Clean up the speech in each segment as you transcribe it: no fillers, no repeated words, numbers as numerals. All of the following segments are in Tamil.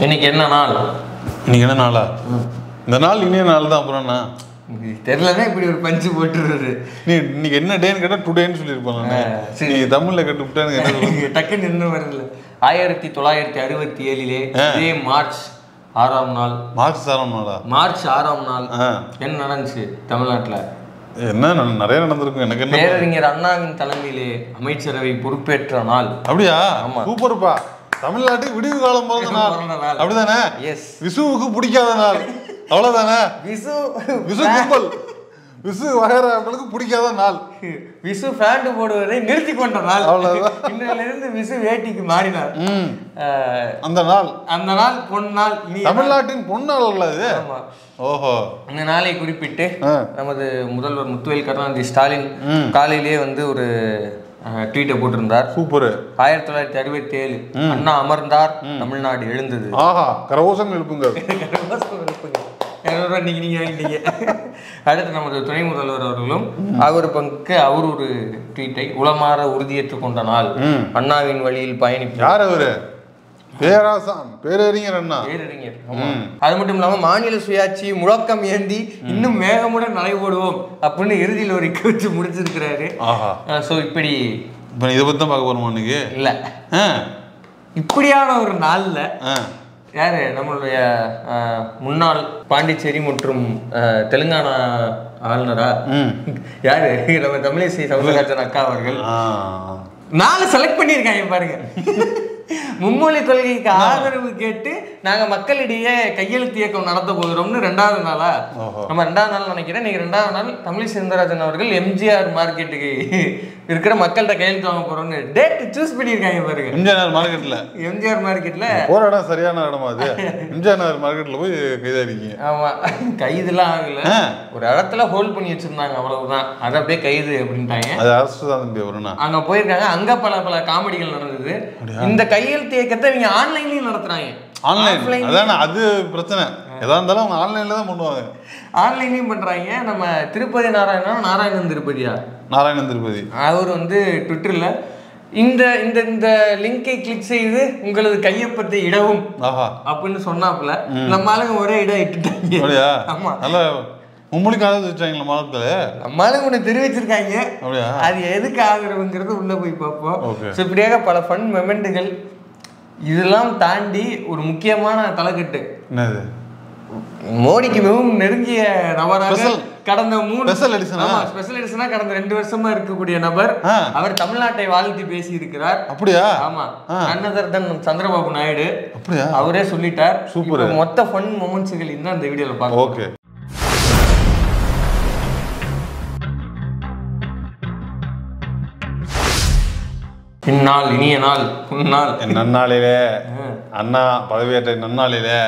இன்னைக்கு என்ன நாள்? இன்னைக்கு என்ன நாளா? இந்த நாள் இனிய நாள் தான். அப்புறம்ண்ணா தெரியலன்னா இப்படி ஒரு பஞ்சு போட்டுருது. நீ இன்னைக்கு என்ன டேன்னு கேட்டால் டுடேன்னு சொல்லியிருப்பாங்க. நீ தமிழில் கட்டுவிட்டான்னு டக்குன்னு நின்று வரல. 1967 இதே மார்ச் 6ஆம் நாள். மார்ச் 6ஆம் நாளா? மார்ச் 6ஆம் நாள் என்ன நடந்துச்சு தமிழ்நாட்டில்? என்ன நிறைய நடந்திருக்கும். எனக்கு என்ன, பேரறிஞர் அண்ணாவின் தலைமையிலே அமைச்சரவை பொறுப்பேற்ற நாள். அப்படியா? சூப்பர்ப்பா. தமிழ்நாட்டுக்கு விடிவு காலம் பிறந்த நாள் அப்படிதானே? விசுவுக்கு பிடிக்காத நாள் அவ்வளவுதானே? விசு கும்பல் விசு வகைறாக்களுக்கு பிடிக்காத நாள். விசு பேண்ட் போடுவதை நிறுத்தி கொண்ட நாள். அவ்வளவுதான். இன்றிலிருந்து விசு வேட்டிக்கு மாறினார். அந்த நாள் பொன்னாள். தமிழ்நாட்டின் பொன்னாள் அல்லது? ஓஹோ. இந்த நாளை குறிப்பிட்டு நமது முதல்வர் முத்துவேல் கருணாநிதி ஸ்டாலின் காலையிலேயே வந்து ஒரு ட்வீட்டை போட்டிருந்தார். சூப்பர். 1967 அண்ணா அமர்ந்தார், தமிழ்நாடு எழுந்தது. ஆஹா, கரகோஷம் எழுப்புங்க. அடுத்து நமது துணை முதல்வர் அவர்களும் அவர் பங்குக்கு அவர் ஒரு ட்வீட்டை உளமாற உறுதியேற்றுக் கொண்ட நாள், அண்ணாவின் வழியில் பயணிப்பார். யார் அவரு? பேரறிஞர் அண்ணா. பேரறிஞர். அது மட்டும் இல்லாம மாநில சுயாட்சி முழக்கம் ஏந்தி இன்னும் வேகமுடன் நடைபோடுவோம் அப்படின்னு இறுதியில் ஒரு வச்சு முடிச்சிருக்கிறாரு. சோ இப்படி இதை பத்தி தான் பார்க்க போறோமா இன்னைக்கு? இல்ல, இப்படியான ஒரு நாள்ல யாரு நம்மளுடைய முன்னாள் பாண்டிச்சேரி மற்றும் தெலுங்கானா ஆளுநரா யாரு நம்ம தமிழிசை சவுந்தரராஜன் அக்கா அவர்கள் நாளை செலக்ட் பண்ணியிருக்காங்க பாருங்க. மும்மொழி கொள்கைக்கு ஆதரவு கேட்டு நாங்க மக்களிடையே கையெழுத்து இயக்கம் நடத்த போகிறோம்னு 2வது நாளா? நம்ம 2வது நாள் நினைக்கிறேன். நீங்க 2வது நாள் தமிழிசை சவுந்தரராஜன் அவர்கள் எம்ஜிஆர் மார்க்கெட்டுக்கு இருக்கிற மக்கள்கிட்ட கையெழுத்து வாங்க போறோம்னு டேட் சூஸ் பண்ணியிருக்காங்க பாருங்க. எம்ஜிஆர் மார்க்கெட்ல ஒரு இடம் சரியான இடமா அது? எம்ஜிஆர் மார்க்கெட்ல போய் கைதாயிருக்கீங்க. ஆமா, கைதுலாம் ஆகல, ஒரு இடத்துல ஹோல்ட் பண்ணி வச்சிருந்தாங்க, அவ்வளவுதான். அதை அப்படியே கைது அப்படின்ட்டாங்க. அது அரசு தான் தம்பி. அங்க போயிருக்காங்க. அங்க பல காமெடிகள் நடந்தது. இந்த கையெழுத்து இயக்கத்தை இவங்க ஆன்லைன்லயும் நடத்துறாங்க. ஆன்லைன் அதானே அது பிரச்சனை. எதா இருந்தாலும் அவங்க ஆன்லைன்ல தான் பண்ணுவாங்க. ஆன்லைன்லயும் பண்றாங்க. நம்ம திருப்பதி நாராயணன் திருப்பதி அவர் வந்து ட்விட்டர்ல இந்த இந்த இந்த லிங்கை கிளிக் செய்து உங்களது கையொப்பத்தை இடவும் அப்படின்னு சொன்னாப்புல நம்ம ஆளுங்க ஒரே இடம் இட்டுட்டாங்க. ஆமா, நல்லா மும்மொழிக்காக வச்சாங்களா மாதத்துல? நம்மளும் ஒண்ணு தெரிவிச்சிருக்காங்க. அது எதுக்கு ஆகுறதுங்கிறது உள்ள போய் பார்ப்போம். இப்படியாக பல ஃபன் மொமெண்ட்டுகள். இதெல்லாம் தாண்டி ஒரு முக்கியமான தலைக்கட்டு. என்னது? மோடிக்கு மிகவும் நெருங்கிய நபராக கடந்த ஸ்பெஷல் எடிஷனா கடந்த 2 வருஷமா இருக்கக்கூடிய நபர் அவர் தமிழ்நாட்டை வாழ்த்தி பேசி இருக்கிறார். அப்படியா? ஆமா, அன்னதர் தன் சந்திரபாபு நாயுடு. அப்படியா? அவரே சொல்லிட்டார். சூப்பர். மொத்த ஃபன் மொமெண்ட்ஸ்கள் இந்த இந்த வீடியோல பார்க்கலாம். ஓகே. இந்நாள் இனிய நாள், பொன்னாள். நன்னாளிலே அண்ணா பதவியேற்ற நன்னாளிலே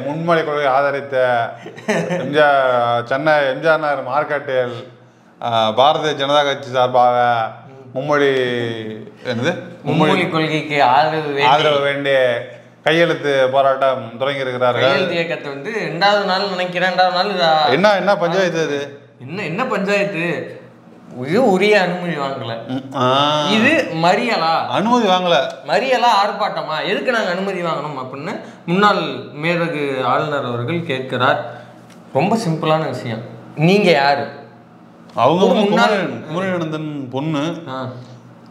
முன்மொழி கொள்கை ஆதரித்த சென்னை எம்ஜிஆர் நகர் மார்க்கெட்டில் பாரதிய ஜனதா கட்சி சார்பாக மும்மொழி கொள்கைக்கு ஆதரவு வேண்டிய கையெழுத்து போராட்டம் தொடங்கி இருக்கிறார்கள். கையெழுத்து இயக்கத்தை வந்து 2வது நாள் நினைக்கிறேன். 2வது நாள் என்ன பஞ்சாயத்து? அது என்ன பஞ்சாயத்து? உரிய அனுமதி வாங்கல. இது மறியலா? அனுமதி வாங்கல. மறியலா ஆர்ப்பாட்டமா? எதுக்கு நாங்க அனுமதி வாங்கணும் அப்படின்னு முன்னாள் மேதகு ஆளுநர் அவர்கள் கேட்கிறார். ரொம்ப சிம்பிளான விஷயம். நீங்க யாரு? அவங்க குமரேனந்தன் பொண்ணு,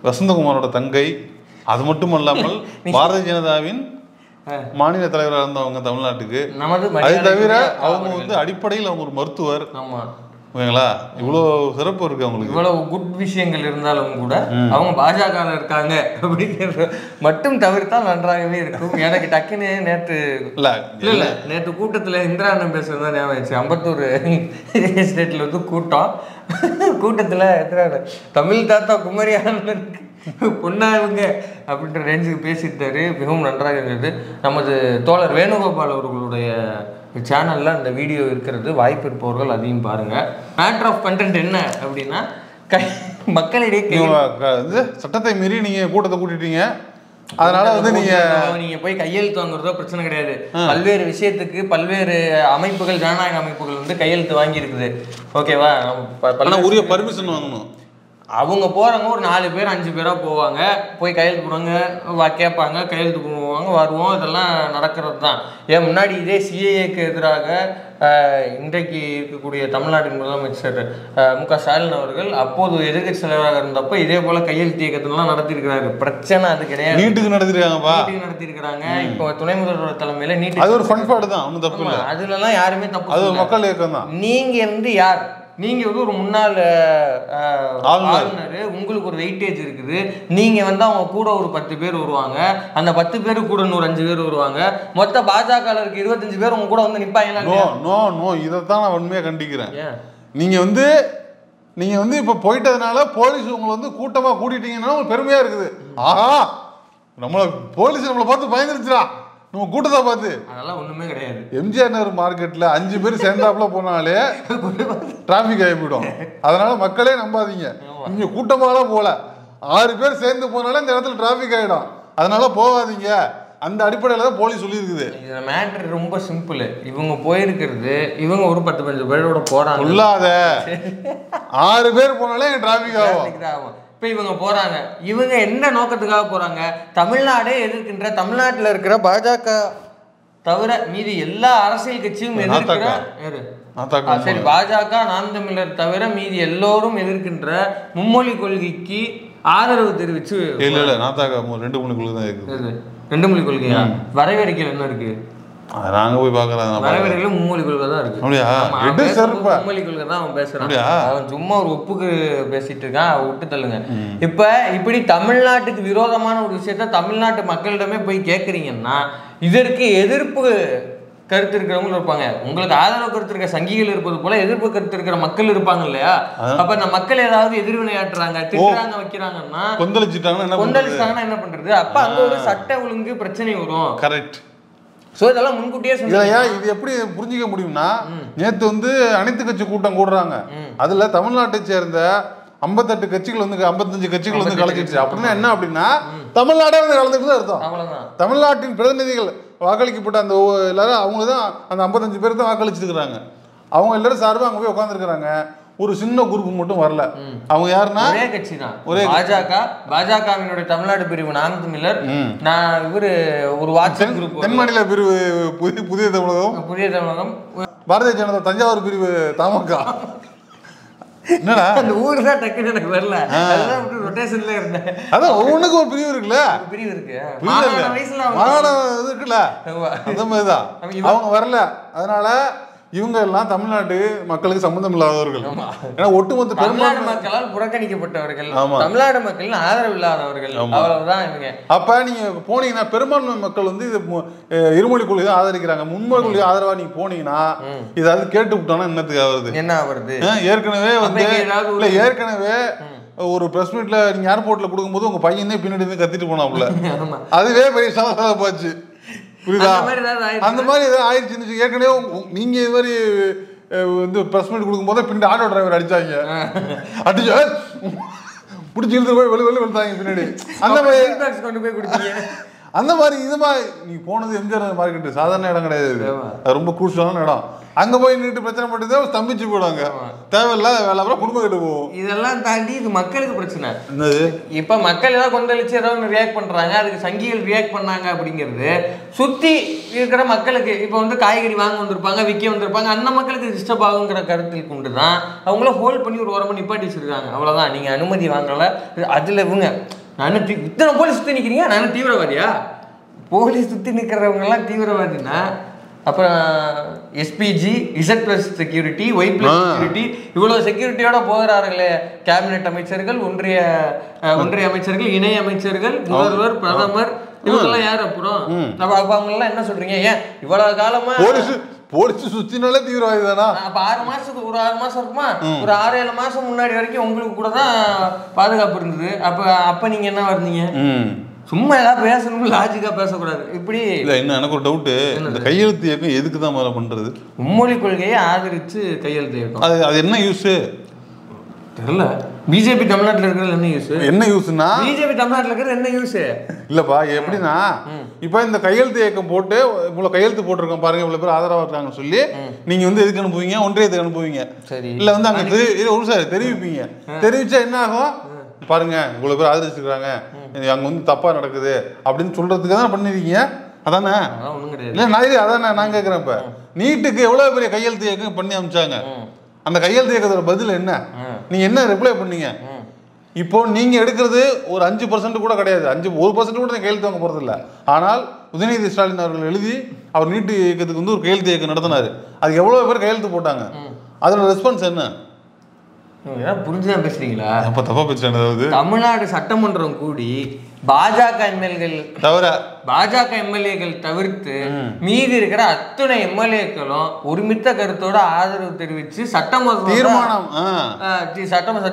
வசந்தகுமாரோட தங்கை. அது மட்டும் இல்லாமல் பாரதிய ஜனதாவின் மாநில தலைவராக இருந்தவங்க தமிழ்நாட்டுக்கு. அது தவிர அவங்க வந்து அடிப்படையில் அவங்க ஒரு மருத்துவர். ஆமா, ஓகேங்களா? இவ்வளோ சிறப்பு இருக்கு அவங்களுக்கு. இவ்வளவு குட் விஷயங்கள் இருந்தாலும் கூட அவங்க பாஜக இருக்காங்க அப்படிங்கிறது மட்டும் தவிர்த்தால் நன்றாகவே இருக்கும். எனக்கு டக்குன்னு நேற்று கூட்டத்தில் இந்திரா அண்ணன் பேசுறதுதான் ஞாபகம். அம்பத்தூர் ஸ்டேட்ல வந்து கூட்டத்தில் தமிழ் தாத்தா குமரி ஆனந்தனுக்கு பொண்ணாங்க அப்படின்ற ரேஞ்சுக்கு பேசிட்டாரு. மிகவும் நன்றாக இருந்தது. நமது தோழர் வேணுகோபால் அவர்களுடைய சேனல்ல அந்த வீடியோ இருக்கிறது. வாய்ப்பு இருப்பவர்கள் அதையும் பாருங்க. மேட்டர் ஆஃப் கண்டென்ட் என்ன அப்படின்னா, மக்களிடையே சட்டத்தை மீறி நீங்க கூட்டத்தை கூட்டிட்டீங்க, அதனால வந்து நீங்க போய் கையெழுத்து வாங்குறதோ பிரச்சனை கிடையாது. பல்வேறு விஷயத்துக்கு பல்வேறு அமைப்புகள், ஜனநாயக அமைப்புகள் வந்து கையெழுத்து வாங்கி இருக்குது. ஓகேவா? உரிய பர்மிஷன் வாங்கணும். அவங்க போறவங்க ஒரு 4 பேர் 5 பேரா போவாங்க, போய் கையெழுத்து போடுவாங்க, கேட்பாங்க, கையெழுத்து போடுவாங்க, வருவோம். இதெல்லாம் நடக்கிறது தான். ஏன் முன்னாடி இதே சிஏஏக்கு எதிராக இன்றைக்கு இருக்கக்கூடிய தமிழ்நாட்டின் முதலமைச்சர் மு.க. ஸ்டாலின் அவர்கள் அப்போது எதிர்கட்சி தலைவராக இருந்தப்போ இதே போல கையெழுத்து இயக்கத்திலாம் நடத்திருக்கிறாரு. பிரச்சனை அது கிடையாது. நீட்டுக்கு நடத்திருக்கிறாங்க. இப்போ துணை முதல்வர் தலைமையில நீட்டு அது ஒரு ஃபன் தான், ஒன்றும் தப்பு இல்லை. அதுலலாம் யாருமே தப்பு. அது மக்கள் இயக்கம் தான். நீங்க இருந்து யார்? நீங்க வந்து ஒரு முன்னாள் ஆளுநர், உங்களுக்கு ஒரு வெயிட்டேஜ் இருக்குது. நீங்க வந்து அவங்க கூட ஒரு 10 பேர் வருவாங்க, அந்த 10 பேரு கூட ஒரு 5 பேர் வருவாங்க, மொத்த பாஜக 25 பேர் உங்க கூட வந்து நிப்பாங்களா? நோ, இதைத்தான் நான் உண்மையா கண்டிக்கிறேன். நீங்க வந்து இப்ப போயிட்டதுனால போலீஸ் உங்களை வந்து கூட்டமா கூட்டிட்டீங்கன்னா உங்களுக்கு பெருமையா இருக்குது. ஆஹா, போலீஸ் நம்மளை பார்த்து பயந்துருச்சுடா நம்ம கூட்டத்தை பார்த்து. அதெல்லாம் ஒண்ணுமே கிடையாது. எம்ஜிஆர் நகர் மார்க்கெட்ல 5 பேர் சேர்ந்தாப்புல போனாலே டிராபிக் ஆகி போயிடும். அதனால மக்களே நம்பாதீங்க. நீங்க கூட்டமாலாம் போல, 6 பேர் சேர்ந்து போனாலே இந்த இடத்துல டிராபிக் ஆயிடும். அதனால போகாதீங்க. அந்த அடிப்படையில தான் போலீஸ் சொல்லியிருக்குது. இந்த மேட்டர் ரொம்ப சிம்பிள். இவங்க போயிருக்கிறது, இவங்க ஒரு 10-15 பேரோட போறாங்க. சொல்லாத 6 பேர் போனாலே டிராபிக் ஆகும். இப்போ இவங்க போறாங்க, இவங்க என்ன நோக்கத்துக்காக போறாங்க? தமிழ்நாடே எதிர்க்கின்ற, தமிழ்நாட்டில் இருக்கிற பாஜக தவிர மீதி எல்லா அரசியல் கட்சியும் எதிர்க்கிற, சரி பாஜக நாம் தமிழர் தவிர மீதி எல்லோரும் எதிர்க்கின்ற மும்மொழி கொள்கைக்கு ஆதரவு தெரிவிச்சு. இல்ல நாத்தாக்கா 2 மொழி கொள்கை தான் இருக்குது. 2 மொழி கொள்கையா? வரைவறிக்கையில் என்ன இருக்கு? நாங்க போய் பாக்குறோம். வரைவறையில மும்மொழி கொள்கை தான் இருக்கு. மும்மொழி கொள்கை தான் அவன் பேசுறான். அவன் சும்மா ஒரு ஒப்புக்கு பேசிட்டு இருக்கான், விட்டு தள்ளுங்க. இப்ப இப்படி தமிழ்நாட்டுக்கு விரோதமான ஒரு விஷயத்த தமிழ்நாட்டு மக்களிடமே போய் கேட்கறீங்கன்னா இதற்கு எதிர்ப்பு கருத்து இருக்கிறவங்க இருப்பாங்க. உங்களுக்கு ஆதரவு கருத்து இருக்க சங்கிகள் இருப்பது போல எதிர்ப்பு கருத்து இருக்கிற மக்கள் இருப்பாங்க இல்லையா? அப்ப இந்த மக்கள் ஏதாவது எதிர்வினையாற்றுறாங்க, திட்டுறாங்க, வைக்கிறாங்கன்னா, கொந்தளிச்சிட்டாங்கன்னா என்ன பண்றது? அப்ப அங்க ஒரு சட்ட ஒழுங்கு பிரச்சனை வரும். கரெக்ட். சோ இதெல்லாம் முன்கூட்டியே சொல்லுங்க. இது எப்படி புரிஞ்சிக்க முடியும்னா, நேத்து வந்து அனைத்து கட்சி கூட்டம் கூடுறாங்க. அதுல தமிழ்நாட்டை சேர்ந்த 58 கட்சிகள் வந்து 55 கட்சிகள் வந்து கலந்துச்சு. அப்படின்னா என்ன அப்படின்னா தமிழ்நாடே வந்து கலந்துட்டு தான் அர்த்தம். தமிழ்நாட்டின் பிரதிநிதிகள் வாக்களிக்கப்பட்ட அந்த எல்லாரும் அவங்க தான் அந்த 55 பேர் தான் வாக்களிச்சிருக்கிறாங்க. அவங்க எல்லாரும் சார்பாக அங்கே போய் உட்காந்துருக்கிறாங்க. ஒரு சின்ன குரூப் மட்டும் வரல. அவங்க யாருன்னா ஒரே கட்சி தான், ஒரே பாஜகவினுடைய தமிழ்நாடு பிரிவு நாம் தமிழர், நான் இவரு ஒரு வாட்ஸ்அப் குரூப் தென் மாநில பிரிவு புதிய தமிழகம், பாரதிய ஜனதா தஞ்சாவூர் பிரிவு தமாக. என்னடா அந்த ஊர் தான் டக்குன்னு எனக்கு வரல, அதான் ரொட்டேஷன்ல இருந்தேன். அதான் ஒவ்வொன்றுக்கும் ஒரு பிரிவு இருக்குல்ல, பிரிவு இருக்கு, மாகாணம் இது இருக்குல்ல, அந்த மாதிரிதான் அவங்க வரல. அதனால இவங்க எல்லாம் தமிழ்நாட்டு மக்களுக்கு சம்பந்தம் இல்லாதவர்கள். ஏன்னா ஒட்டுமொத்த தமிழ்நாடு மக்களால் புறக்கணிக்கப்பட்டவர்கள், தமிழ்நாடு மக்கள் ஆதரவு இல்லாதவர்கள், அவ்வளவுதான் இவங்க. அப்ப நீங்க போனீங்கன்னா பெரும்பான்மை மக்கள் வந்து இது இருமொழி கொள்கையை ஆதரிக்கிறாங்க. மும்மொழி கொள்கை ஆதரவா நீங்க போனீங்கன்னா இதாவது கேட்டு விட்டோம்னா என்னத்துக்கு ஆகுது? என்ன ஆகுறது? ஏற்கனவே வந்து ஏற்கனவே ஒரு பிரஸ் மீட்ல நீங்க ஏர்போர்ட்ல கொடுக்கும்போது உங்க பையனே பின்னாடி இருந்து கத்திட்டு போனாப்புல, அதுவே பெரிய சவாலாக போச்சு. புரியுதா? அந்த மாதிரி ஏதாவது ஆயிடுச்சு. ஏற்கனவே நீங்க இது மாதிரி வந்து பிரஸ் மீட் கொடுக்கும் போதே பின்னாடி ஆட்டோ டிரைவர் அடிச்சாங்க, அடிச்சு பிடிச்சி இழுத்து போய் வெளியே வெளுத்தாங்க பின்னாடி. அந்த மாதிரி கொண்டு போய் கொடுத்தீங்க. அந்த மாதிரி இது மாதிரி நீ போனது எம்ஜிஆர் மார்க்கெட்டு சாதாரண இடம் கிடையாது, அது ரொம்ப குரூஷியலான இடம். அங்க போய் நின்று பிரச்சனை பண்ணிட்டு ஸ்தம்பிச்சு போடுவாங்க, தேவையில்லாத வேலை, அப்புறம் குடும்பம் கிட்ட போவோம். இதெல்லாம் தாண்டி இது மக்களுக்கு பிரச்சனை. இப்ப மக்கள் ஏதாவது கொந்தளிச்சு ஏதாவது ரியாக்ட் பண்றாங்க, அதுக்கு சங்கிகள் ரியாக்ட் பண்ணாங்க அப்படிங்கிறது சுத்தி இருக்கிற மக்களுக்கு, இப்ப வந்து காய்கறி வாங்க வந்திருப்பாங்க, விற்க வந்திருப்பாங்க, அந்த மக்களுக்கு டிஸ்டர்ப் ஆகுங்கிற கருத்தில் கொண்டு தான் அவங்கள ஹோல்ட் பண்ணி ஒரு ஓரமா நிப்பாட்டி வச்சிருக்காங்க. அவ்வளவுதான். நீங்க அனுமதி வாங்கல. அதுல இவங்க நான் இத்தனை போலீஸ் சுற்றி நிற்கிறீங்க, நான் தீவிரவாதியா? போலீஸ் சுற்றி நிற்கிறவங்கெல்லாம் தீவிரவாதின்னா அப்புறம் SPG, Z+ security, Y+ security, இவ்வளோ செக்யூரிட்டியோட போகிறார்களே கேபினெட் அமைச்சர்கள், ஒன்றிய அமைச்சர்கள், இணை அமைச்சர்கள், முதல்வர், பிரதமர், இவங்கெல்லாம் யார்? அப்புறம் அப்போ அவங்கெல்லாம் என்ன சொல்றீங்க? ஏன் இவ்வளவு காலமா போலீஸ் சுத்தினாலே தீவிரவாதி தானா? அப்ப 6 மாசத்துக்கு ஒரு 6 மாசம் இருக்குமா, ஒரு 6-7 மாசம் முன்னாடி வரைக்கும் உங்களுக்கு கூட தான் பாதுகாப்பு இருந்தது. அப்ப நீங்க என்ன வந்தீங்க? சும்மா ஏதாவது பேசணும், லாஜிக்கா பேசக்கூடாது. இப்படி இல்ல. இன்னும் எனக்கு ஒரு டவுட்டு, இந்த கையெழுத்து இயக்கம் எதுக்கு தான் முதல்ல பண்றது? மும்மொழி கொள்கையை ஆதரிச்சு கையெழுத்து இயக்கம். அது என்ன யூஸ் தெரியல. பிஜேபி தமிழ்நாட்டுல இருக்கிறது என்ன யூஸ்? என்ன யூஸ்னா பிஜேபி தமிழ்நாட்டுல இருக்கிறது என்ன யூஸ் இல்லப்பா. எப்படின்னா இப்ப இந்த கையெழுத்து இயக்கம் போட்டு இவ்வளவு கையெழுத்து போட்டிருக்கோம் பாருங்க, இவ்வளவு பேர் ஆதரவா இருக்காங்கன்னு சொல்லி நீங்க வந்து எதுக்கு அனுப்புவீங்க? ஒன்றியத்துக்கு அனுப்புவீங்க. சரி. இல்ல வந்து அங்க ஒரு சார் தெரிவிப்பீங்க. தெரிவிச்சா என்ன ஆகும்? பாருங்க இவ்வளவு பேர் ஆதரிச்சிருக்காங்க, அங்க வந்து தப்பா நடக்குது அப்படின்னு சொல்றதுக்கு தான் பண்ணிருக்கீங்க. அதானே? இல்ல நான் அதானே நான் கேட்கிறேன். இப்ப நீட்டுக்கு எவ்வளவு பெரிய கையெழுத்து இயக்கம் பண்ணி அனுப்பிச்சாங்க. அந்த கையெழுத்து இயக்கத்தோட பதில் என்ன? நீங்க என்ன ரிப்ளை பண்ணீங்க? இப்போ நீங்க எடுக்கிறது ஒரு 5% கூட கிடையாது. 1% கூட கையெழுத்து வாங்க போறது இல்லை. ஆனால் உதயநிதி ஸ்டாலின் அவர்கள் எழுதி அவர் நீட்டு இயக்கத்துக்கு வந்து ஒரு கையெழுத்து இயக்கம் நடத்தினாரு. அது எவ்வளவு பேர் கையெழுத்து போட்டாங்க? அதோட ரெஸ்பான்ஸ் என்ன? புரிஞ்சுதான் பேசுறீங்களா? அப்ப தப்பா பேசுறேன். தமிழ்நாடு சட்டமன்றம் கூடி பாஜக எம்எல்ஏக்கள் தவிர்த்து மீதி இருக்கிற அத்தனை எம்எல்ஏக்களும் ஒருமித்த கருத்தோட ஆதரவு தெரிவிச்சு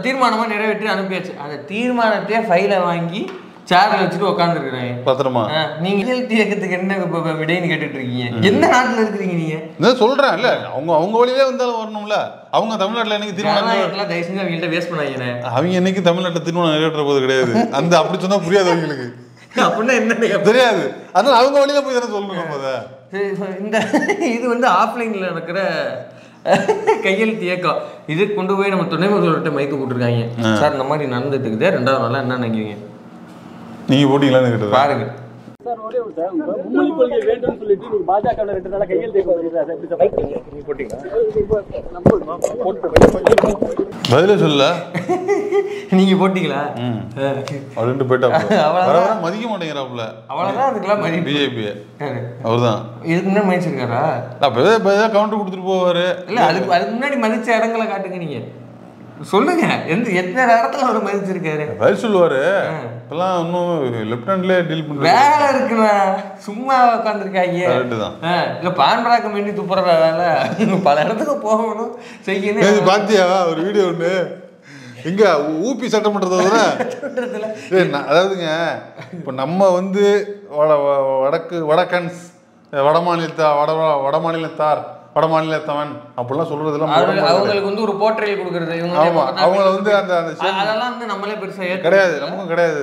தீர்மானமா நிறைவேற்றி அனுப்பியாச்சு. அந்த தீர்மானத்தையே ஃபைல வாங்கி சேர்ல வச்சுட்டு உட்காந்துருக்கிறேன் பத்திரமா. நீங்க இயக்கத்துக்கு என்ன விடைன்னு கேட்டுட்டு இருக்கீங்க? எந்த நாட்டுல இருக்கிறீங்க நீங்க? சொல்றேன் இல்ல, அவங்க வழியிலே வந்தாலும் வரணும்ல. அவங்க தமிழ்நாட்டுல என்னைக்கு தீர்மானம் தயவு செஞ்சு அவங்கள்ட்ட வேஸ்ட் பண்ணாங்க. அவங்க என்னைக்கு தமிழ்நாட்டுல தீர்மானம் நிறைவேற்ற போது கிடையாது. அந்த அப்படி சொன்னா புரியாது அவங்களுக்கு. அப்படின்னா என்ன தெரியாது. அதனால அவங்க வழியில போய் தானே சொல்லணும். இந்த இது வந்து ஆஃப்லைன்ல நடக்கிற கையெழுத்து இயக்கம். இது கொண்டு போய் நம்ம துணை முதல்வர்கிட்ட மைக்கு போட்டுருக்காங்க. சார் இந்த மாதிரி நடந்துட்டு இருக்குது, 2வது நாளா என்ன நினைக்கிறீங்க? நீங்க போட்டீங்களான்னு கேட்டு பாருங்க. பதில சொல்ல நீங்க போட்டீங்களா? மதிக்க மாட்டேங்கிறாப்ல. அவ்வளவுதான். அதுக்கெல்லாம் பிஜேபி அவர்தான் இதுக்கு முன்னாடி மதிச்சிருக்காரா? கவுண்டர் கொடுத்துட்டு போவாரு. இல்ல அதுக்கு முன்னாடி மதிச்ச இடங்களை காட்டுங்க. நீங்க சொல்லுங்க, எத்தனை இடத்துல அவர் மதிச்சிருக்காரு? பதில் சொல்லுவாரு. இப்பெல்லாம் இன்னும் லெப்டினன்ட்லயே டீல் பண்ற வேலை இருக்குண்ணா. சும்மா உட்காந்துருக்காங்க. இல்ல பான்பராக்க வேண்டி துப்புற வேலை. பல இடத்துக்கு போகணும் செய்யணும். பாத்தியா ஒரு வீடியோ ஒண்ணு எங்க ஊபி சட்டமன்றத்துல அதாவதுங்க, இப்ப நம்ம வந்து வடக்கன்ஸ் வட மாநிலத்தவன் அப்படிலாம் சொல்றதுலாம் அவங்களுக்கு வந்து ஒரு போர்ட்ரேல் கொடுக்கறது. அவங்க வந்து அதெல்லாம் வந்து நம்மளே பெருசா கிடையாது, நமக்கும் கிடையாது.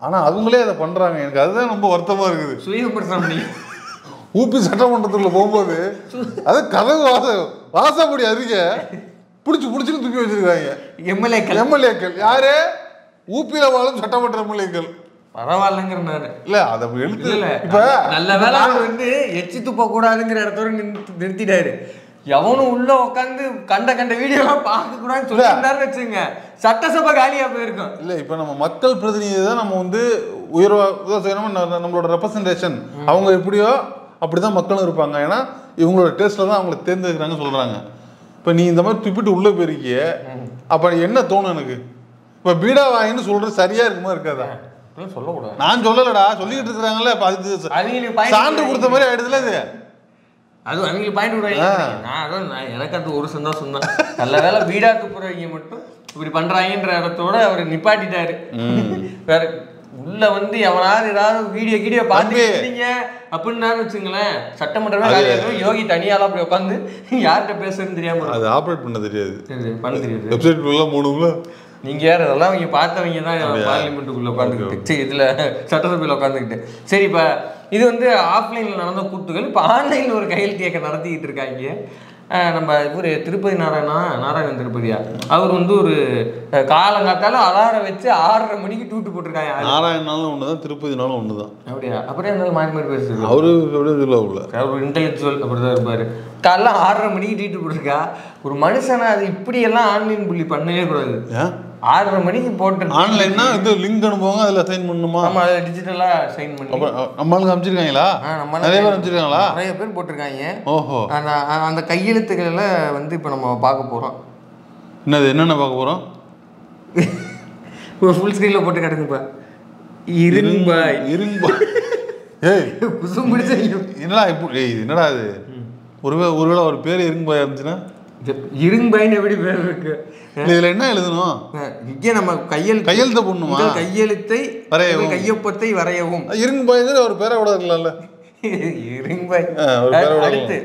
ஆனா அவங்களே அதை பண்றாங்க. எனக்கு அதுதான் ரொம்ப வருத்தமா இருக்குது. சுயபிரசனம் ஊபி சட்டமன்றத்துக்குள்ள போகும்போது அது கதவு வாசப்படி அருக புடிச்சுன்னு தூக்கி வச்சிருக்காங்க எம்எல்ஏக்கள். யாரு? ஊபியில வாழும் சட்டமன்ற எம்எல்ஏக்கள். பரவாயில்லங்கிறாரு. இல்ல அத எழுத்து இல்ல. இப்ப நல்ல வேலை அவர் வந்து எச்சி துப்ப கூடாதுங்கிற இடத்தோட நிறுத்திட்டாரு. எவனும் உள்ள உட்காந்து கண்ட வீடியோலாம் பார்க்க கூடாதுன்னு சொல்லியிருந்தாருன்னு வச்சுங்க, சட்டசபை காலியா போயிருக்கும். இல்ல இப்ப நம்ம மக்கள் பிரதிநிதி தான் நம்ம வந்து உயர்வா நம்மளோட ரெப்ரசன்டேஷன். அவங்க எப்படியோ அப்படிதான் மக்களும் இருப்பாங்க. ஏன்னா இவங்களோட டேஸ்ட்ல தான் அவங்களை தேர்ந்தெடுக்கிறாங்க சொல்றாங்க. இப்ப நீ இந்த மாதிரி துப்பிட்டு உள்ள போயிருக்கிய, அப்ப என்ன தோணும் எனக்கு? இப்ப பீடா வாயின்னு சொல்றது சரியா இருக்குமா இருக்காதா? சொல்லக்கூடாது. நான் சொல்லலடா, சொல்லிட்டு இருக்கிறாங்கல்ல. அதுக்கு சான்று கொடுத்த மாதிரி ஆயிடுதுல அது. அது அவங்களுக்கு பாயிண்ட் விடுவாங்க. எனக்கு அது ஒரு சந்தோஷம் தான். நல்ல வேலை வீடா துப்புறவங்க மட்டும் இப்படி பண்றாங்கன்ற இடத்தோட அவர் நிப்பாட்டிட்டாரு. வேற உள்ள வந்து எவனாவது ஏதாவது வீடியோ பார்த்துருக்கீங்க அப்படின்னு வச்சுங்களேன், சட்டமன்றமே யோகி தனியாலாம் அப்படி உட்காந்து யார்கிட்ட பேசுறதுன்னு தெரியாம அது ஆப்ரேட் பண்ண தெரியாது, பண்ண தெரியாது. வெப்சைட் போகணும்ல. நீங்க யார்? அதெல்லாம் அவங்க பார்த்தவங்க தான் பார்லிமெண்ட்டுக்குள்ள உட்காந்துக்கிட்டு, இதுல சட்டசபையில் உட்காந்துக்கிட்டு. சரி, இப்ப இது வந்து ஆஃப்லைன்ல நடந்த கூத்துகள். இப்போ ஆன்லைன்ல ஒரு கையெழுத்து இயக்கம் நடத்திக்கிட்டு இருக்காங்க. நம்ம இவர் திருப்பதி நாராயணன் திருப்பதியா, அவர் வந்து ஒரு காலங்காத்தால அலாரம் வச்சு 6:30 மணிக்கு டூட்டு போட்டிருக்காங்க. நாராயணனாலும் ஒண்ணுதான், திருப்பதினாலும் ஒண்ணுதான். அப்படியா? அப்படியே இருந்தாலும் மாறி பேசுறது. அவரு இன்டெலெக்சுவல் அப்படிதான் இருப்பாரு. காலைல 6:30 மணிக்கு டீட்டு போட்டிருக்கா. ஒரு மனுஷனை அது இப்படி எல்லாம் ஆன்லைன் புள்ளி பண்ணவே கூடாது. 6:30 மணிக்கு போட்டு ஆன்லைன்னா இது லிங்க் அனுப்புவாங்க, அதில் சைன் பண்ணணுமா? ஆமாம், அதில் டிஜிட்டலாக சைன் பண்ணி நம்மளுக்கு அமைச்சிருக்காங்களா? நிறைய பேர் அமைச்சிருக்காங்களா? நிறைய பேர் போட்டிருக்காங்க. ஓஹோ. அந்த கையெழுத்துக்களை வந்து இப்போ நம்ம பார்க்க போகிறோம். என்னென்ன பார்க்க போகிறோம்? ஒரு ஃபுல் ஸ்க்ரீனில் போட்டு கிடக்குப்பா. இரும்பாய் ஏய் குசும் பிடிச்ச என்னடா இப்போ என்னடா அது? ஒருவேளை ஒரு பேர் இரும்பாய் இருந்துச்சுன்னா இரும்பாயின்னு எப்படி பேர் இருக்கு? இதுல என்ன எழுதணும்? இங்கே நம்ம கையெழுத்து போடணுமா? கையெழுத்தை வரையவும், கையொப்பத்தை வரையவும். இரும்பாய் ஒரு பேரை விட இருக்கலாம்ல. இரும்பாய் அடுத்து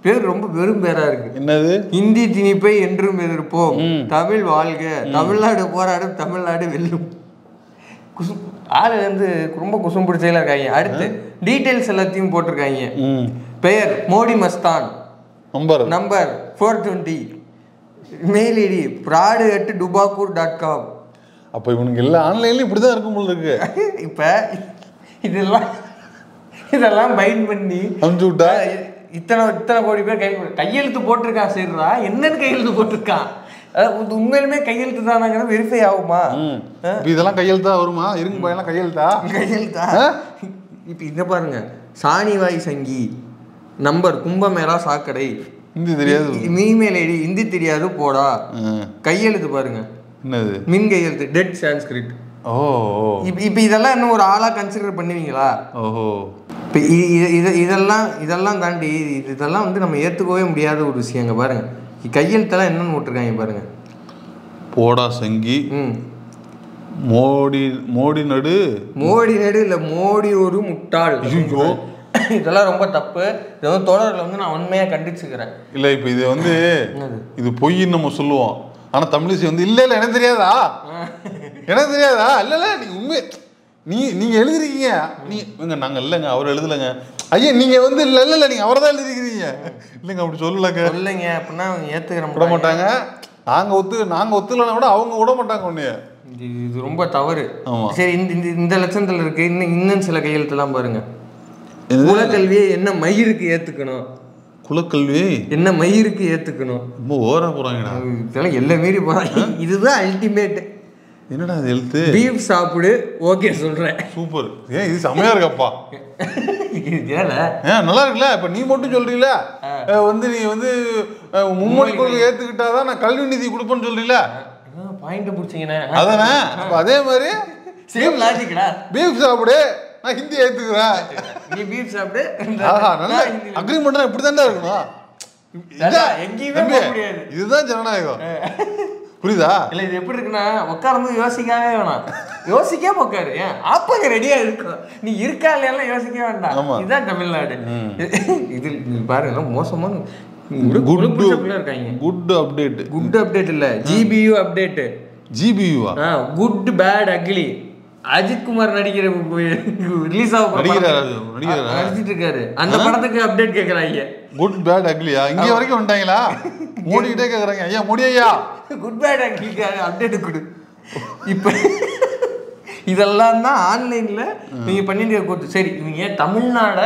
பேர் ரொம்ப வெறும் பேரா இருக்கு. என்னது? இந்தி திணிப்பை என்றும் எதிர்ப்போம், தமிழ் வாழ்க, தமிழ்நாடு போராடும், தமிழ்நாடு வெல்லும். ஆளு வந்து ரொம்ப குசும் பிடிச்சல இருக்காங்க. அடுத்து டீடைல்ஸ் எல்லாத்தையும் போட்டிருக்காங்க. பெயர் Modi Mastan, number 420, mail ID fraud@dubakur.com. அப்போ இவனுக்கு எல்லாம் ஆன்லைன்ல இப்படிதான் இருக்கும் போல இருக்கு. இப்ப இதெல்லாம் பைண்ட் பண்ணி அனுப்பிச்சு விட்டா இத்தனை கோடி பேர் கையெழுத்து போட்டிருக்கான். சரிடா, என்னன்னு கையெழுத்து போட்டிருக்கான்? உண்மையிலுமே கையெழுத்து தானாங்கிறது வெரிஃபை ஆகுமா? இதெல்லாம் கையெழுத்தா வருமா? இருங்க பையெல்லாம் கையெழுத்தா. இப்ப இத பாருங்க, சாணிவாய் சங்கி, நம்பர் கும்பமேளா சாக்கடை, ஹிந்தி தெரியாது, இமெயில் ஐடி ஹிந்தி தெரியாது போடா, கையெழுத்து பாருங்க என்னது மின் கையெழுத்து டெட் சான்ஸ்கிரிட். இப்ப இதெல்லாம் இன்னும் ஒரு ஆளா கன்சிடர் பண்ணுவீங்களா? இப்போ இதெல்லாம் தாண்டி இதெல்லாம் வந்து நம்ம ஏற்றுக்கவே முடியாத ஒரு விஷயங்க. பாருங்க கையெழுத்தெல்லாம் என்னன்னு போட்டிருக்காங்க பாருங்க. போடா சங்கி, மோடி நடு இல்லை மோடி ஒரு முட்டாள். இதெல்லாம் ரொம்ப தப்பு. இது வந்து தொடரில் வந்து நான் உண்மையாக கண்டிச்சுக்கிறேன். இல்லை இப்போ இது வந்து இது பொய்ன்னு நம்ம சொல்லுவோம், ஆனால் தமிழிசை வந்து இல்லை எனக்கு தெரியாதா இல்லை நீ உண்மை நீங்க எழுதிருக்கீங்க, நாங்க இல்லைங்க அவர் எழுதலைங்க, ஐயா நீங்க வந்து இல்லை நீங்க அவரை தான் எழுதிருக்கிறீங்க, இல்லைங்க அப்படி சொல்லலங்க இல்லைங்க அப்படின்னா அவங்க ஏத்துக்கிற விட மாட்டாங்க. நாங்க ஒத்துலனா கூட அவங்க விட மாட்டாங்க. ஒண்ணு இது ரொம்ப தவறு. சரி, இந்த லட்சணத்துல இருக்கு. இன்னும் சில கையெழுத்தெல்லாம் பாருங்க. குலக்கல்வியை என்ன மயிருக்கு ஏத்துக்கணும், குலக்கல்வி என்ன மயிருக்கு ஏத்துக்கணும், ரொம்ப ஓரா போறாங்கடா, இதெல்லாம் எல்லாம் மீறி போறாங்க. இதுதான் அல்டிமேட். என்னடா அது எழுத்து? பீஃப் சாப்பிடு, ஓகே சொல்றேன். சூப்பர், ஏன் இது செமையா இருக்கப்பா, நல்லா இருக்குல்ல. இப்ப நீ மட்டும் சொல்றீல வந்து நீ வந்து மும்மொழி கொள்கை ஏத்துக்கிட்டாதான் நான் கல்வி நிதி கொடுப்பேன்னு சொல்றீல, பாயிண்ட் பிடிச்சிங்கண்ணே. அதானே, அதே மாதிரி சேம் லாஜிக்டா. பீஃப் சாப்பிடு, நான் ஹிந்தி ஏத்துக்கிறேன், நீ பீஃப் சாப்பிடு. நல்ல அக்ரிமெண்ட் இப்படிதான்டா இருக்கணும், எங்கேயுமே போக முடியாது. இதுதான் ஜனநாயகம், புரியுதா? இல்ல இது எப்படி இருக்குன்னா, உட்காரும்போது யோசிக்கவே வேணாம், யோசிக்காம உட்காரு, ஆப்பங்க ரெடியா இருக்கும், நீ இருக்கா இல்லையா யோசிக்க வேண்டாம். இதுதான் தமிழ்நாடு. இது பாருங்க மோசமான குட் அப்டேட் இல்ல, ஜிபியு அப்டேட். ஜிபியுவா? Good bad ugly. Ajith Kumar நடிக்கிற ரிலீஸ் நடிச்சிட்டு இருக்காரு, அந்த படத்துக்கு அப்டேட் கேக்குறாங்க. குட் பேட் அக்லியா? இங்க வரைக்கும் வந்துட்டாங்களா? மோடி கிட்டே கேக்குறாங்க, ஐயா மோடி ஐயா குட் பேட் அக்லிக்கு அப்டேட் கொடு. இப்ப இதெல்லாம் தான் ஆன்லைன்ல நீங்க பண்ணிட்டு கொடுத்து. சரி, இவங்க தமிழ்நாட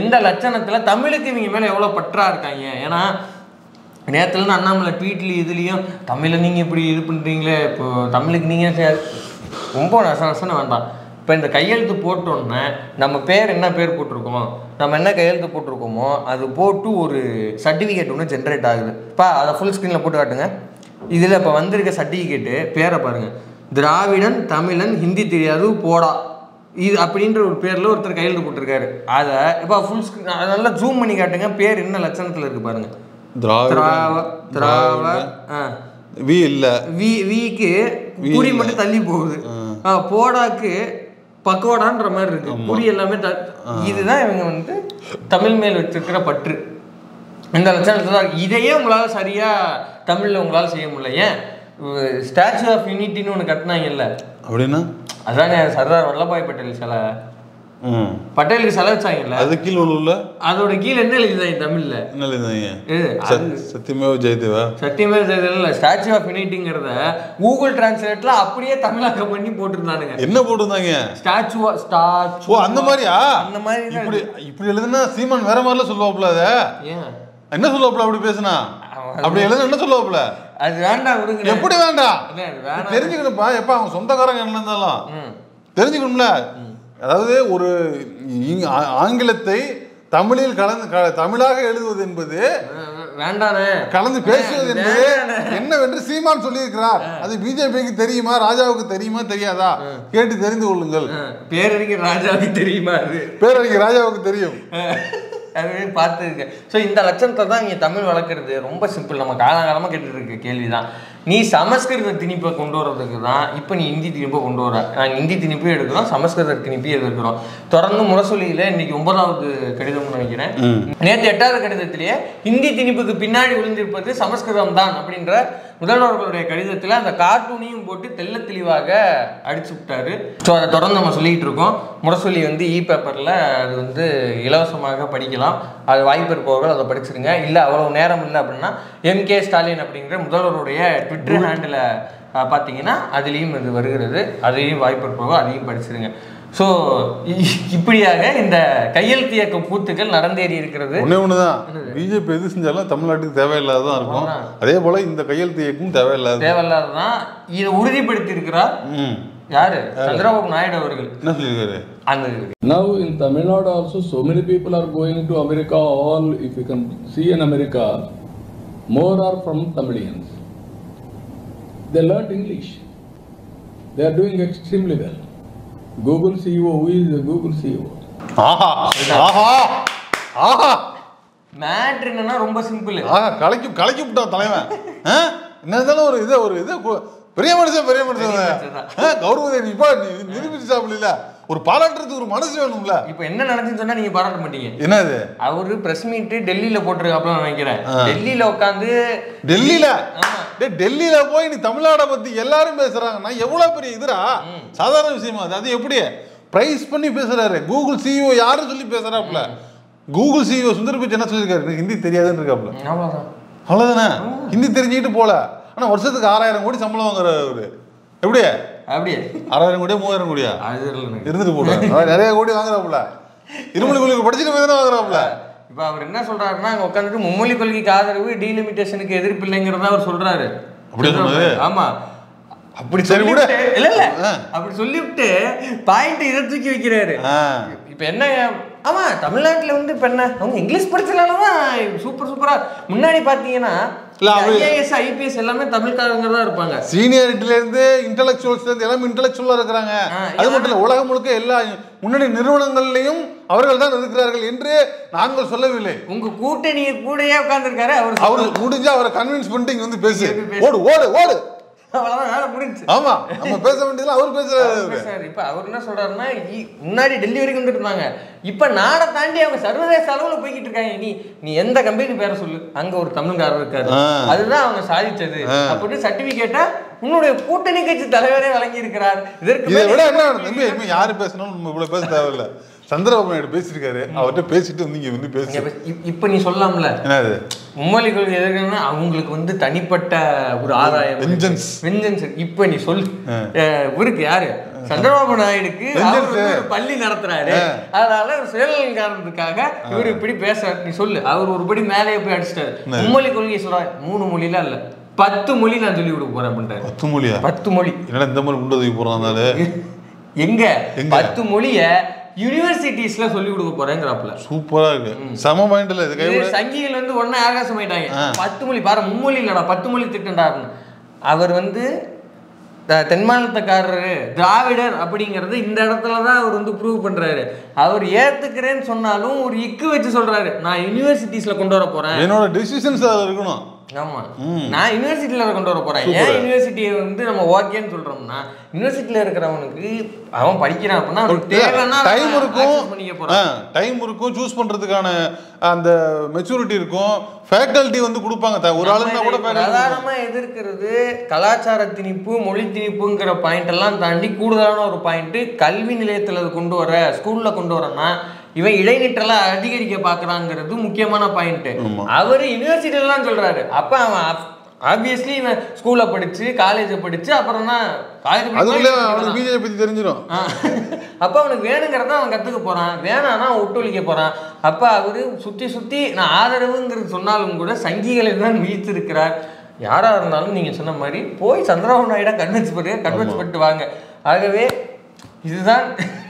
எந்த லட்சணத்துல தமிழுக்கு இவங்க மேல எவ்வளவு பற்றா இருக்காங்க. ஏன்னா நேரத்துல இருந்து அண்ணாமலை ட்வீட்லயும் இதுலயும் தமிழை நீங்க இப்படி இது பண்றீங்களே, இப்போ தமிழுக்கு நீங்க ரொம்ப நசனசன வேண்டாம். இப்போ இந்த கையெழுத்து போட்டோன்னே நம்ம பேர் என்ன பேர் போட்டிருக்கோம், நம்ம என்ன கையெழுத்து போட்டிருக்கோமோ அது போட்டு ஒரு சர்டிஃபிகேட் ஒன்று ஜென்ரேட் ஆகுது. இப்போ அதை ஃபுல் ஸ்க்ரீனில் போட்டு காட்டுங்க. இதில் இப்போ வந்திருக்க சர்டிஃபிகேட்டு பேரை பாருங்கள், திராவிடன் தமிழன் ஹிந்தி தெரியாது போடா இது அப்படின்ற ஒரு பேரில் ஒருத்தர் கையெழுத்து போட்டிருக்காரு. அதை இப்போ ஃபுல் ஸ்க்ரீன் நல்லா ஜூம் பண்ணி காட்டுங்க. பேர் என்ன லட்சணத்தில் இருக்குது பாருங்கள். வி இல்ல, விக்கு குறி மட்டும் தள்ளி போகுது, போடாக்கு பக்கோடான்ற மாதிரி இருக்கு, குறி எல்லாமே. இதுதான் இவங்க வந்து தமிழ் மேல் வச்சிருக்கிற பற்று. இந்த லட்சணத்துல தான். இதையே உங்களால சரியா தமிழ்ல உங்களால செய்ய முடியல. ஏன் ஸ்டாச்சு ஆஃப் யூனிட்டின்னு ஒன்று கட்டினாங்கல்ல, அப்படின்னா அதானே சர்தார் வல்லபாய் பட்டேல் சிலை, பட்டேலுக்கு சிலை வச்சாங்கல்ல, அது கீழே உள்ள அதோட கீழே என்ன எழுதிதாங்க தமிழ்ல? என்ன எழுதிதாங்க? சத்தியமேவ ஜெயதேவா. சத்தியமேவ ஜெயதேவா ஸ்டாச்சு ஆஃப் யூனிட்டிங்கிறத கூகுள் டிரான்ஸ்லேட்ல அப்படியே தமிழாக்கம் பண்ணி போட்டுருந்தானுங்க. என்ன போட்டுருந்தாங்க? ஸ்டாச்சு. அந்த மாதிரியா? அந்த மாதிரி இப்படி எழுதுனா சீமான் வேற மாதிரில சொல்லுவாப்புல. அத என்ன சொல்லுவாப்புல அப்படி பேசுனா? அப்படி எழுதுனா என்ன சொல்லுவாப்புல? அது வேண்டாம் விடுங்க. எப்படி வேண்டாம்? தெரிஞ்சுக்கணும்ப்பா. எப்ப அவங்க சொந்தக்காரங்க என்ன இருந்தாலும் தெரிஞ்சுக்கணும்ல. அதாவது ஒரு ஆங்கிலத்தை தமிழில் தமிழாக எழுதுவது என்பது வேண்டானே, கலந்து பேசுவது என்பது என்னவென்று சீமான் சொல்லியிருக்கிறார். அது பிஜேபிக்கு தெரியுமா, ராஜாவுக்கு தெரியுமா தெரியாதா கேட்டு தெரிந்து கொள்ளுங்கள். பேரறிஞர் ராஜாவுக்கு தெரியுமா? பேரறிஞர் ராஜாவுக்கு தெரியும். அதுவே பார்த்துருக்கு. ஸோ இந்த லட்சணத்தை தான் இங்கே தமிழ் வளர்க்குறது ரொம்ப சிம்பிள். நம்ம காலகாலமாக கேட்டுட்டு இருக்க கேள்வி தான். நீ சமஸ்கிருத திணிப்பை கொண்டு வர்றதுக்கு தான் இப்போ நீ ஹிந்தி திணிப்பை கொண்டு வர. நாங்கள் ஹிந்தி திணிப்பையும் எடுக்கிறோம், சமஸ்கிருத திணிப்பையும் எதிர்க்கிறோம். தொடர்ந்து முரசொலியில் இன்னைக்கு 9வது கடிதம்னு நினைக்கிறேன். நேற்று 8வது கடிதத்திலேயே ஹிந்தி திணிப்புக்கு பின்னாடி விழுந்திருப்பது சமஸ்கிருதம் தான் அப்படின்ற முதல்வர்களுடைய கடிதத்தில் அந்த கார்ட்டூனையும் போட்டு தெல்ல தெளிவாக அடிச்சு விட்டாரு. ஸோ அதை தொடர்ந்து நம்ம சொல்லிகிட்டு இருக்கோம். முரசொலி வந்து பேப்பரில் அது வந்து இலவசமாக படிக்கலாம். அது வாய்ப்பு இருப்பவர்கள் அதை படிச்சிருங்க. இல்லை அவ்வளோ நேரம் இல்லை அப்படின்னா MK ஸ்டாலின் அப்படிங்கிற முதல்வருடைய ட்விட்டர் ஹேண்டில் பார்த்தீங்கன்னா அதுலேயும் இது வருகிறது. அதையும் வாய்ப்பு இருப்பவர்கள் அதையும் படிச்சிருங்க. ஸோ இப்படியாக இந்த கையெழுத்து இயக்க கூத்துக்கள் நடந்தேறி இருக்கிறது. ஒண்ணுதான் பிஜேபி எது செஞ்சாலும் தமிழ்நாட்டுக்கு தேவையில்லாததான் இருக்கும். அதே போல இந்த கையெழுத்து இயக்கம் தேவையில்லாததான். இதை உறுதிப்படுத்தி இருக்கிறார் யாரு? சந்திரபாபு நாயுடு அவர்கள். என்ன சொல்லியிருக்காரு? Now in Tamil Nadu also so many people are going to America. All if you can see in America, more are from Tamilians. They learned English. They are doing extremely well. Google CEO, who is the Google CEO? ஆஹா ஆஹா ஆஹா. மேட்ரு என்னன்னா ரொம்ப சிம்பிள். கலக்கி விட்டான் தலைவன். என்ன இருந்தாலும் ஒரு இது பெரிய மனுஷன் கௌரவத்தை நிரூபிச்சாப்ல. ஒரு பாராட்டுறதுக்கு ஒரு மனசு வேணும்ல. இப்ப என்ன நடந்துன்னு சொன்னா நீங்க பாராட்ட மாட்டீங்க. என்னது? அவரு பிரஸ் மீட் டெல்லியில போட்டிருக்காப்ல நினைக்கிறேன். டெல்லியில உட்காந்து டெல்லியில போய் நீ தமிழ்நாடை பத்தி எல்லாரும் பேசுறாங்கன்னா எவ்வளவு பெரிய இதுரா, சாதாரண விஷயமா அது? அது எப்படி பிரைஸ் பண்ணி பேசுறாரு. கூகுள் CEO யாரும் சொல்லி பேசுறாப்ல. கூகுள் CEO சுந்தர் பிச்சை என்ன சொல்லியிருக்காரு? ஹிந்தி தெரியாதுன்னு இருக்காப்ல. அவ்வளவுதானே? ஹிந்தி தெரிஞ்சுக்கிட்டு போல. ஆனா வருஷத்துக்கு 6000 கோடி சம்பளம் வாங்குறாரு. அப்படியே 6000 கோடியா 3000 கோடியா இருந்துட்டு போல நிறைய கோடி வாங்குறாப்புல. இருமொழி கொள்கைக்கு படிச்சுட்டு போய் தானே வாங்குறாப்புல. இப்ப அவர் என்ன சொல்றாருன்னா, அங்க உட்காந்துட்டு மும்மொழி கொள்கைக்கு ஆதரவு, டீலிமிட்டேஷனுக்கு எதிர்ப்பு இல்லைங்கிறத அவர் சொல்றாரு. ஆமா, அப்படி சரி கூட இல்ல அப்படி சொல்லிவிட்டு பாயிண்ட் இதை தூக்கி வைக்கிறாரு. இப்ப என்ன, ஆமா தமிழ்நாட்டுல வந்து இப்ப என்ன அவங்க இங்கிலீஷ் படிச்சதுனாலதான் சூப்பரா. முன்னாடி பாத்தீங்கன்னா IAS IPS எல்லாமே தமிழ்காரங்க தான் இருப்பாங்க. சீனியாரிட்டில இருந்து இன்டெலெக்சுவல்ஸ்ல இருந்து எல்லாமே இன்டெலெக்சுவலா இருக்கிறாங்க. அது மட்டும் இல்ல, உலகம் முழுக்க எல்லா முன்னணி நிறுவனங்கள்லயும் அவர்கள் தான் இருக்கிறார்கள் என்று நாங்கள் சொல்லவில்லை. உங்க கூட்டணி கூடயே உட்கார்ந்துருக்காரு. அவரு முடிஞ்சா அவரை கன்வின்ஸ் பண்ணிட்டு இங்க வந்து பேசு, ஓடு ஓடு ஓடு, அவ்வளவுதான் வேலை முடிஞ்சு. ஆமா, நம்ம பேச வேண்டியதுல அவர் பேசுறாரு. இப்ப அவர் என்ன சொல்றாருன்னா, முன்னாடி டெல்லி வரைக்கும் வந்துட்டு இருந்தாங்க, இப்ப நாடை தாண்டி அவங்க சர்வதேச அளவுல போய்கிட்டு இருக்காங்க. நீ எந்த கம்பெனி பேரை சொல்லு, அங்க ஒரு தமிழ்காரர் இருக்காரு, அதுதான் அவங்க சாதிச்சது அப்படின்னு சர்டிபிகேட்டா உன்னுடைய கூட்டணி கட்சி தலைவரே வழங்கி இருக்கிறார். இதை விட என்ன யாரு பேசணும், இவ்வளவு பேச தேவையில்லை. சந்திரபாபு நாயுடு பேசிருக்காரு, அவர்கிட்ட பேசிட்டு வந்து இங்க வந்து பேச. இப்ப நீ சொல்லலாம்ல, மும்மொழி கொள்கை எதிர்க்கணும்னா அவங்களுக்கு வந்து தனிப்பட்ட ஒரு ஆதாயம், வெஞ்சன்ஸ். இப்ப நீ சொல்லு, இவருக்கு யாரு சந்திரபாபு நாயுடுக்கு பள்ளி நடத்துறாரு, அதனால சுயநலன் காரணத்துக்காக இவரு இப்படி பேச. நீ சொல்லு, அவர் ஒருபடி மேலே போய் அடிச்சிட்டாரு. மும்மொழி கொள்கை சொல்றாரு, 3 மொழிலாம் இல்ல 10 மொழி நான் சொல்லி கொடுக்க போறேன் அப்படின்ட்டாரு. 10 மொழியா? 10 மொழி. என்னடா இந்த மாதிரி உண்டது போறாங்க? எங்க 10 மொழிய யூனிவர்சிட்டிஸ்ல சொல்லி கொடுக்க போறேங்கிறாப்ல. சூப்பரா இருக்கு, செம மைண்ட்ல இது. சங்கிகள் வந்து ஒண்ணு ஆகாசம் ஆயிட்டாங்க. 10 மொழி பாரு, மும்மொழி இல்லடா 10 மொழி திட்டண்டாருன்னு. அவர் வந்து தென் மாநிலத்தக்காரரு, திராவிடர் அப்படிங்கறது இந்த இடத்துலதான் அவர் வந்து ப்ரூவ் பண்றாரு. அவர் ஏத்துக்கிறேன்னு சொன்னாலும் ஒரு இக்கு வச்சு சொல்றாரு, நான் யூனிவர்சிட்டிஸ்ல கொண்டு வர போறேன், என்னோட டிசிஷன்ஸ் இருக்கணும். ஆமா, நான் யூனிவர்சிட்டியில கொண்டு வர போறேன். ஏன் யூனிவர்சிட்டியை வந்து நம்ம ஓகேன்னு சொல்றோம்னா, யூனிவர்சிட்டியில இருக்கிறவனுக்கு அவன் படிக்கிறான் அப்படின்னா தேவைன்னா டைம் இருக்கும், சூஸ் பண்றதுக்கான அந்த மெச்சூரிட்டி இருக்கும், ஃபேக்கல்டி வந்து கொடுப்பாங்க. ஒரு ஆளுன்னா கூட சாதாரணமா எதிர்க்கிறது கலாச்சார திணிப்பு, மொழி திணிப்புங்கிற பாயிண்ட் எல்லாம் தாண்டி கூடுதலான ஒரு பாயிண்ட், கல்வி நிலையத்துல கொண்டு வர, ஸ்கூல்ல கொண்டு வரனா இவன் இடைநிற்றலாம் அதிகரிக்க பாக்குறாங்கிறது முக்கியமான பாயிண்ட். அவரு யூனிவர்சிட்டிலாம் சொல்றாரு. அப்ப அவன் ஆப்வியஸ்லி இவன் ஸ்கூல்ல படிச்சு, காலேஜை படிச்சு, அப்புறம் தான் பிஜேபி தெரிஞ்சிடும். அப்ப அவனுக்கு வேணுங்கிறத அவன் கத்துக்க போறான், வேணானா ஒட்டுழிக்க போறான். அப்ப அவரு சுத்தி நான் ஆதரவுங்கிறது சொன்னாலும் கூட சங்கிகளை தான் வீழ்த்திருக்கிறார். யாரா இருந்தாலும் நீங்க சொன்ன மாதிரி போய் சந்திரபாபு நாயுடு கன்வின்ஸ் பண்ணிட்டு வாங்க. ஆகவே இதுதான்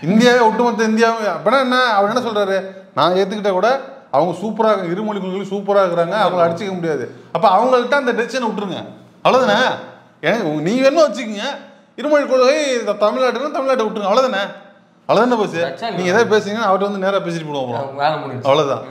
இந்தியாவே, ஒட்டுமொத்த இந்தியாவே. அப்படின்னா என்ன, அவர் என்ன சொல்றாரு, நான் ஏத்துக்கிட்ட கூட அவங்க சூப்பராக இருமொழி கொள்கை சூப்பராக இருக்கிறாங்க, அவங்கள அடிச்சிக்க முடியாது. அப்ப அவங்கள்ட்ட அந்த டெசிஷனை விட்டுருங்க, அவ்வளவுதானே. எனக்கு நீ வேணுமா வச்சுக்கோங்க, இருமொழி கொள்கை தமிழ்நாட்டை விட்டுருங்க, அவ்வளவுதானே. அவ்வளவுதானே பஸ். நீங்க எதாவது பேசுறீங்கன்னா அவர்கிட்ட வந்து நேரா பேசிட்டு போடுவோம், அவ்வளவுதான்.